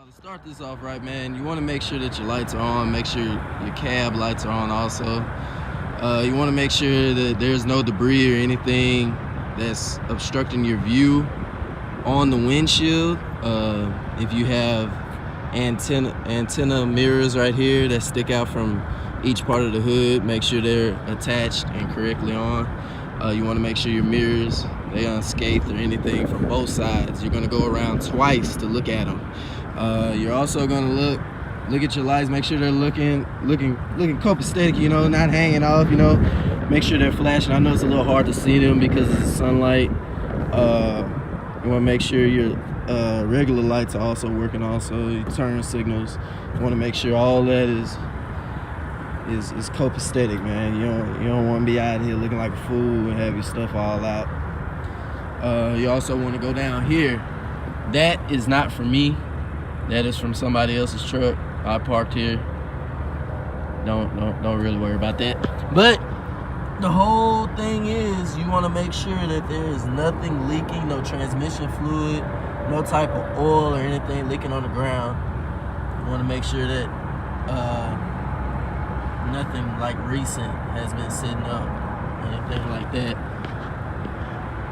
to start this off right, man, you want to make sure that your lights are on. Make sure your cab lights are on also. You want to make sure that there's no debris or anything that's obstructing your view on the windshield. If you have antenna mirrors right here that stick out from each part of the hood, make sure they're attached and correctly on. You want to make sure your mirrors, they unscathed or anything from both sides. You're going to go around twice to look at them. You're also going to look at your lights, make sure they're looking copacetic, you know, not hanging off, you know. Make sure they're flashing. I know it's a little hard to see them because of the sunlight. You want to make sure your regular lights are also working also. Your turn signals. You want to make sure all that is copacetic, man. You don't want to be out here looking like a fool and have your stuff all out. You also want to go down here. That is not for me. That is from somebody else's truck. I parked here. Don't really worry about that. But the whole thing is you want to make sure that there is nothing leaking, no transmission fluid, no type of oil or anything leaking on the ground. You want to make sure that nothing like recent has been sitting up, anything like that.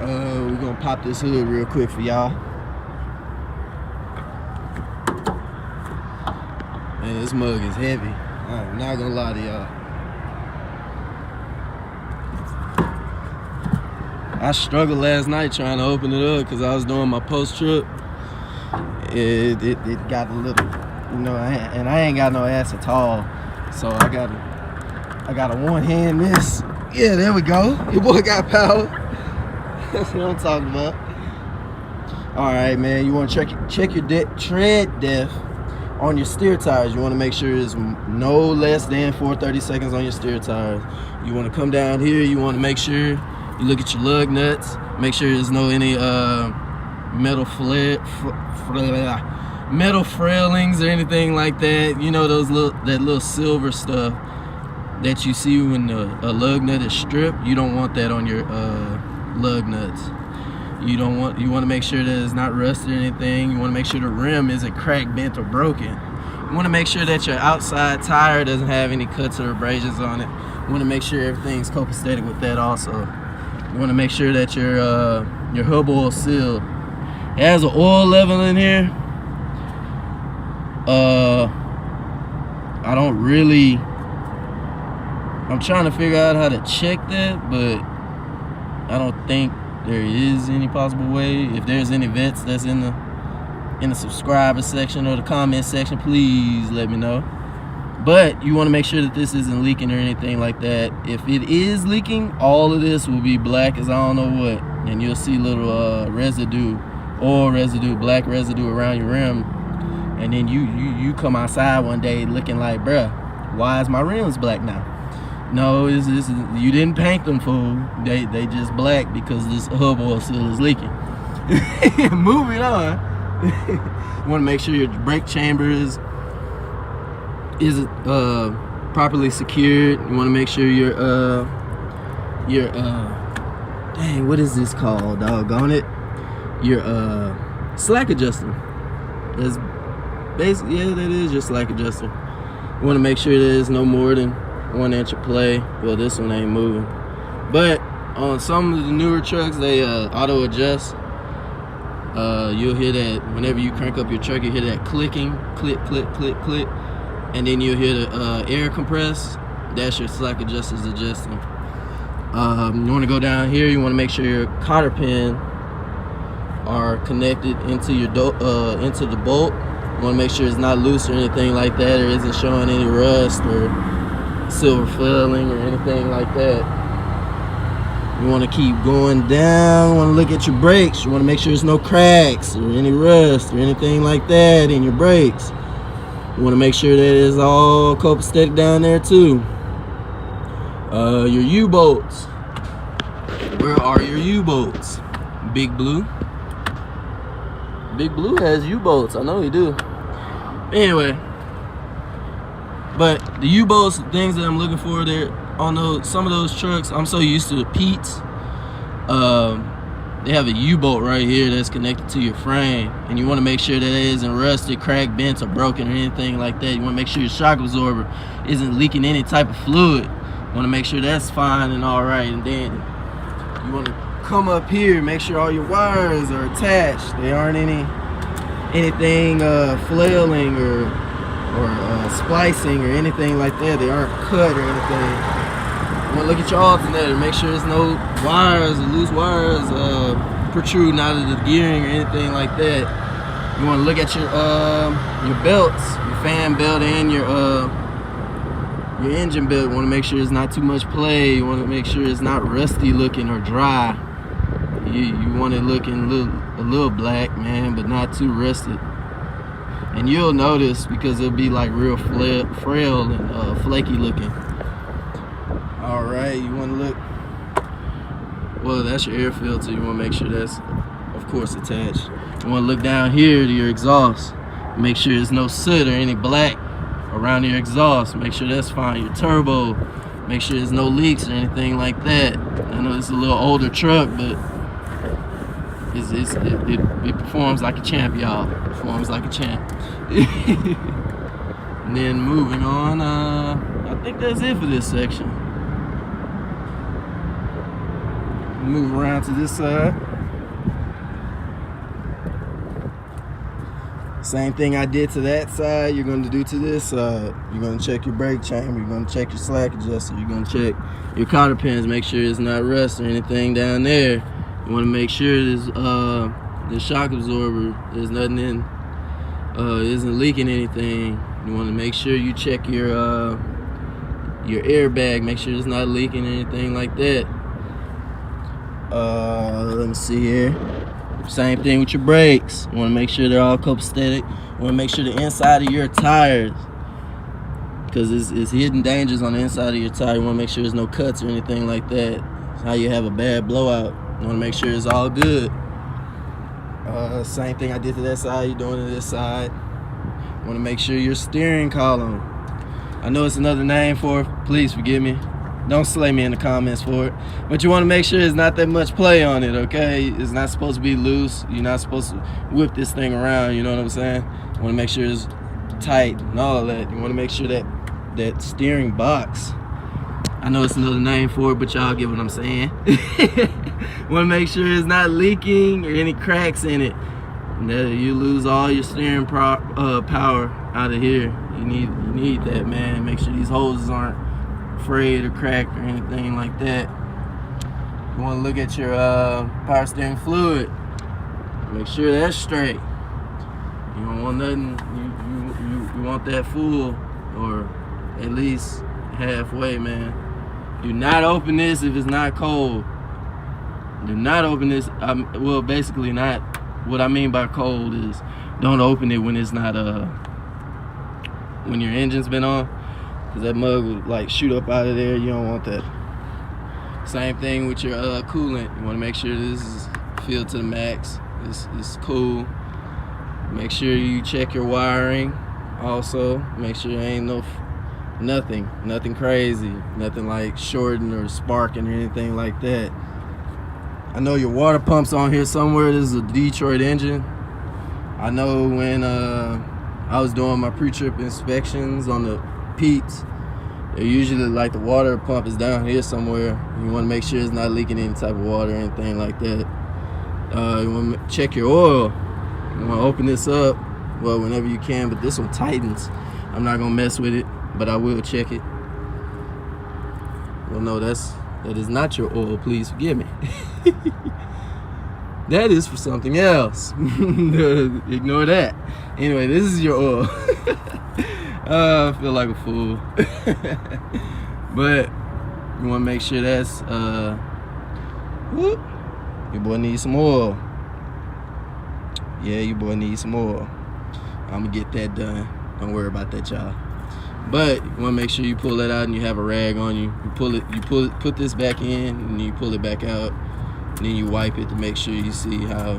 We're gonna pop this hood real quick for y'all. Man, this mug is heavy. I'm not gonna lie to y'all. I struggled last night trying to open it up because I was doing my post trip. It got a little, you know, and I ain't got no ass at all. So I gotta one hand this. Yeah, there we go. Your boy got power. That's what I'm talking about. All right, man. You want to check your tread depth on your steer tires. You want to make sure it's no less than 4/32 on your steer tires. You want to come down here. You want to make sure you look at your lug nuts. Make sure there's no any metal frailings or anything like that. You know those that little silver stuff that you see when a lug nut is stripped. You don't want that on your lug nuts. You want to make sure that it's not rusted or anything. You want to make sure the rim isn't cracked, bent, or broken. You want to make sure that your outside tire doesn't have any cuts or abrasions on it. You want to make sure everything's copacetic with that also. You want to make sure that your hub oil sealed. It has an oil level in here. I'm trying to figure out how to check that, but I don't think there is any possible way. If there's any vets that's in the subscriber section or the comment section, please let me know. But you want to make sure that this isn't leaking or anything like that. If it is leaking, all of this will be black as I don't know what, and you'll see little oil residue, black residue around your rim. And then you come outside one day looking like, bruh, why is my rims black now? No, you didn't paint them, fool. They just black because this hub oil seal is leaking. Moving on. You want to make sure your brake chamber is properly secured. You want to make sure your dang, what is this called? Doggone it. Your slack adjuster. That's basically, yeah, that is your slack adjuster. You want to make sure there's no more than 1 inch of play. Well, this one ain't moving, but on some of the newer trucks they auto adjust. You'll hear that whenever you crank up your truck. You hear that clicking, click, and then you'll hear the air compress. That's your slack adjusters adjusting. You want to go down here. You want to make sure your cotter pin are connected into your into the bolt. You want to make sure it's not loose or anything like that, or isn't showing any rust or silver failing or anything like that. You want to keep going down. You want to look at your brakes. You want to make sure there's no cracks or any rust or anything like that in your brakes. You want to make sure that it's all copacetic down there too. Your U-bolts. Where are your U-bolts? Big Blue. Big Blue has U-bolts. I know he do. Anyway. But the U-bolts, things that I'm looking for there on some of those trucks, I'm so used to the Pete's. they have a U-bolt right here that's connected to your frame, and you want to make sure that it isn't rusted, cracked, bent, or broken, or anything like that. You want to make sure your shock absorber isn't leaking any type of fluid. You want to make sure that's fine and all right, and then you want to come up here, make sure all your wires are attached. They aren't anything flailing or splicing or anything like that. They aren't cut or anything. You want to look at your alternator, make sure there's no wires or loose wires protruding out of the gearing or anything like that. You want to look at your belts, your fan belt and your engine belt. You want to make sure there's not too much play. You want to make sure it's not rusty looking or dry. You want it looking a little black, man, but not too rusted. And you'll notice because it'll be like real frail and flaky looking. All right, you want to look. Well, that's your air filter. You want to make sure that's, of course, attached. You want to look down here to your exhaust. Make sure there's no soot or any black around your exhaust. Make sure that's fine. Your turbo. Make sure there's no leaks or anything like that. I know it's a little older truck, but it performs like a champ, y'all. It performs like a champ. And then moving on, I think that's it for this section. Move around to this side. Same thing I did to that side, you're going to do to this side. You're going to check your brake chamber, you're going to check your slack adjuster, you're going to check your cotter pins, make sure it's not rust or anything down there. You want to make sure there's the shock absorber, there's nothing in, isn't leaking anything. You want to make sure you check your airbag, make sure it's not leaking or anything like that. Let me see here. Same thing with your brakes. You want to make sure they're all copacetic. You want to make sure the inside of your tires, because it's hidden dangers on the inside of your tire. You want to make sure there's no cuts or anything like that. That's how you have a bad blowout. You want to make sure it's all good. Same thing I did to that side, you're doing to this side. You want to make sure your steering column, I know it's another name for it, please forgive me. Don't slay me in the comments for it. But you want to make sure there's not that much play on it, okay? It's not supposed to be loose. You're not supposed to whip this thing around, you know what I'm saying? You want to make sure it's tight and all of that. You want to make sure that steering box, I know it's another name for it, but y'all get what I'm saying. You want to make sure it's not leaking or any cracks in it. You lose all your steering power out of here. You need that, man. Make sure these hoses aren't frayed or cracked or anything like that. You want to look at your power steering fluid. Make sure that's straight. You don't want nothing. You want that full, or at least halfway, man. Do not open this if it's not cold. Do not open this. Well, basically not. What I mean by cold is don't open it when it's not when your engine's been on. That mug would like shoot up out of there. You don't want that. Same thing with your coolant. You want to make sure this is filled to the max. This is cool. Make sure you check your wiring. Also, make sure there ain't nothing crazy, nothing like shorting or sparking or anything like that. I know your water pump's on here somewhere. This is a Detroit engine. I know when I was doing my pre-trip inspections on the Pete's, they're usually like the water pump is down here somewhere. You want to make sure it's not leaking any type of water or anything like that. You want to check your oil. You want to open this up, well, whenever you can, but this one tightens. I'm not gonna mess with it, but I will check it. Well, no, that is not your oil, please forgive me. That is for something else. Ignore that. Anyway, this is your oil. I feel like a fool. But you want to make sure that's whoop, your boy needs some oil. Yeah, your boy needs some oil. I'm gonna get that done. Don't worry about that, y'all. But you want to make sure you pull that out and you have a rag on you. Put this back in and you pull it back out. And then you wipe it to make sure you see how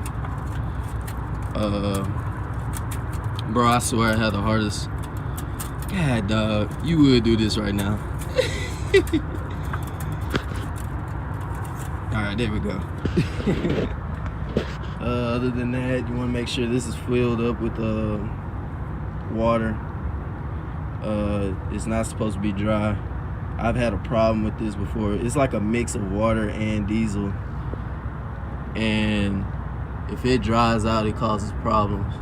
bro, I swear I had the hardest. God, dog, you would do this right now. Alright, there we go. Other than that, you want to make sure this is filled up with water. It's not supposed to be dry. I've had a problem with this before. It's like a mix of water and diesel, and if it dries out, it causes problems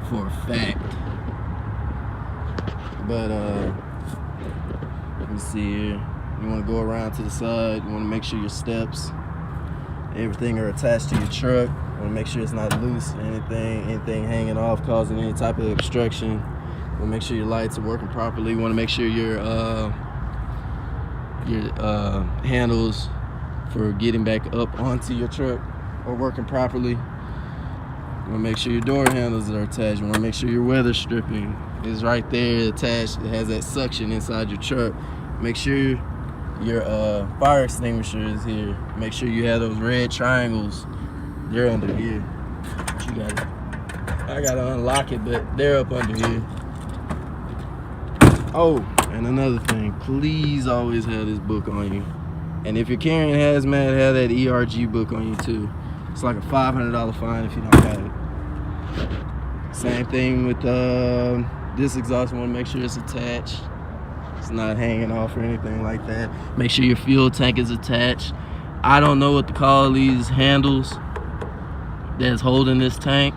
for a fact. But let me see here. You want to go around to the side. You want to make sure your steps, everything are attached to your truck. You want to make sure it's not loose, anything hanging off, causing any type of obstruction. You want to make sure your lights are working properly. You want to make sure your handles for getting back up onto your truck are working properly. You want to make sure your door handles are attached. You want to make sure your weather stripping is right there attached. It has that suction inside your truck. Make sure your fire extinguisher is here. Make sure you have those red triangles. They're under here. I gotta unlock it, but they're up under here. Oh, and another thing, please always have this book on you. And if you're carrying hazmat, have that ERG book on you too. It's like a $500 fine if you don't have it. Same thing with this exhaust. You want to make sure it's attached. It's not hanging off or anything like that. Make sure your fuel tank is attached. I don't know what to call these handles that's holding this tank,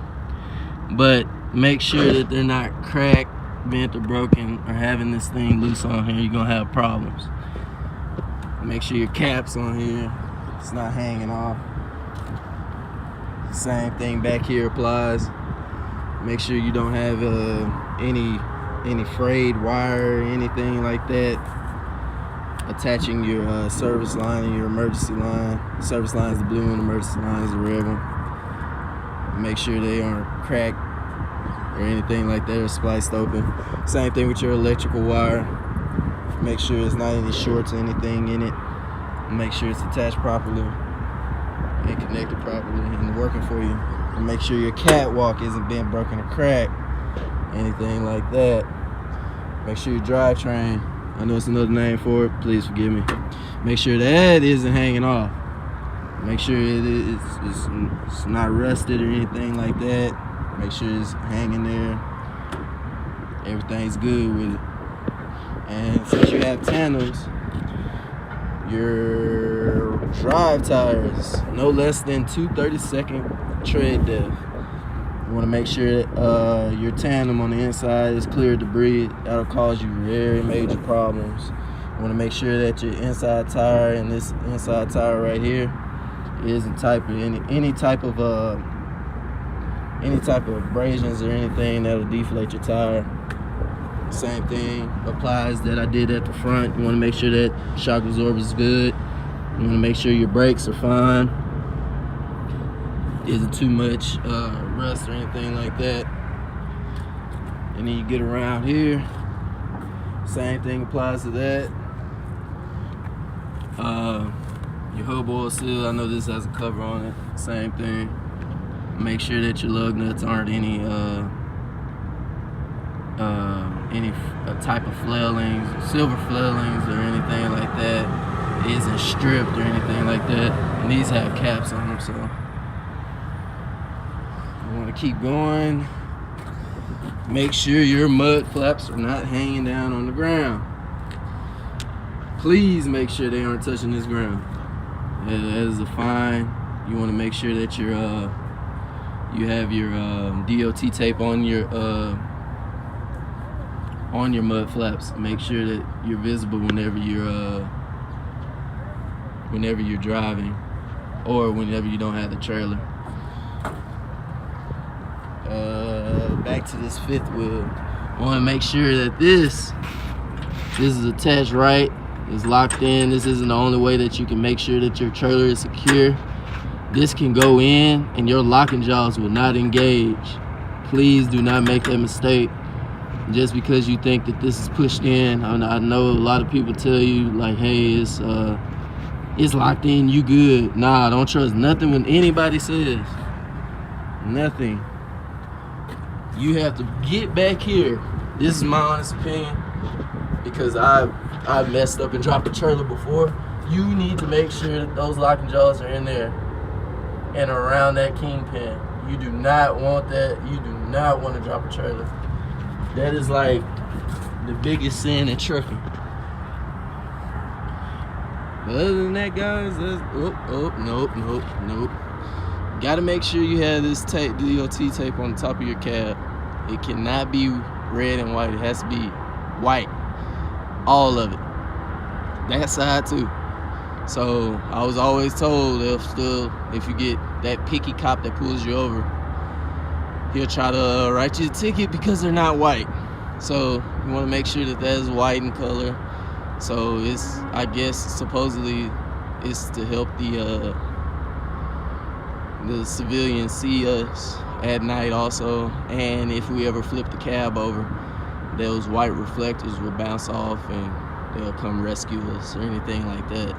but make sure that they're not cracked, bent, or broken, or having this thing loose on here. You're gonna have problems. Make sure your cap's on here. It's not hanging off. Same thing back here applies. Make sure you don't have any frayed wire or anything like that attaching your service line and your emergency line. The service line is the blue one, emergency line is the red one. Make sure they aren't cracked or anything like that or spliced open. Same thing with your electrical wire. Make sure there's not any shorts or anything in it. Make sure it's attached properly and connected properly and working for you. And make sure your catwalk isn't bent, broken, or cracked, anything like that. Make sure your drivetrain, I know it's another name for it, please forgive me. Make sure that isn't hanging off. Make sure it's not rusted or anything like that. Make sure it's hanging there. Everything's good with it. And since you have tandems, your drive tires no less than 2 30-second tread depth. You want to make sure that your tandem on the inside is clear of debris. That'll cause you very major problems. You want to make sure that your inside tire and this inside tire right here isn't any type of abrasions or anything that'll deflate your tire. Same thing applies that I did at the front. You want to make sure that shock absorber is good. You want to make sure your brakes are fine. Isn't too much rust or anything like that. And then you get around here. Same thing applies to that. Your hub oil seal, I know this has a cover on it. Same thing. Make sure that your lug nuts aren't any type of flailings, silver flailings or anything like that. It isn't stripped or anything like that. And these have caps on them, so you want to keep going. Make sure your mud flaps are not hanging down on the ground. Please make sure they aren't touching this ground. That is a fine. You want to make sure that you have your DOT tape on your mud flaps. Make sure that you're visible whenever you're driving or whenever you don't have the trailer. Back to this fifth wheel. I want to make sure that this is attached right. It's locked in. This isn't the only way that you can make sure that your trailer is secure. This can go in and your locking jaws will not engage. Please do not make that mistake. Just because you think that this is pushed in, I know a lot of people tell you like, hey, it's locked in, you good. Nah, don't trust nothing when anybody says. Nothing. You have to get back here. This is my honest opinion, because I've messed up and dropped a trailer before. You need to make sure that those locking jaws are in there. and around that kingpin. You do not want that. You do not want to drop a trailer. That is like the biggest sin in trucking. But other than that, guys, nope. Gotta make sure you have this tape, DOT tape on the top of your cab. It cannot be red and white. It has to be white. All of it. That side too. So I was always told if you get that picky cop that pulls you over, he'll try to write you a ticket because they're not white. So you want to make sure that is white in color. So it's, I guess, supposedly it's to help the civilians see us at night also. And if we ever flip the cab over, those white reflectors will bounce off and they'll come rescue us or anything like that.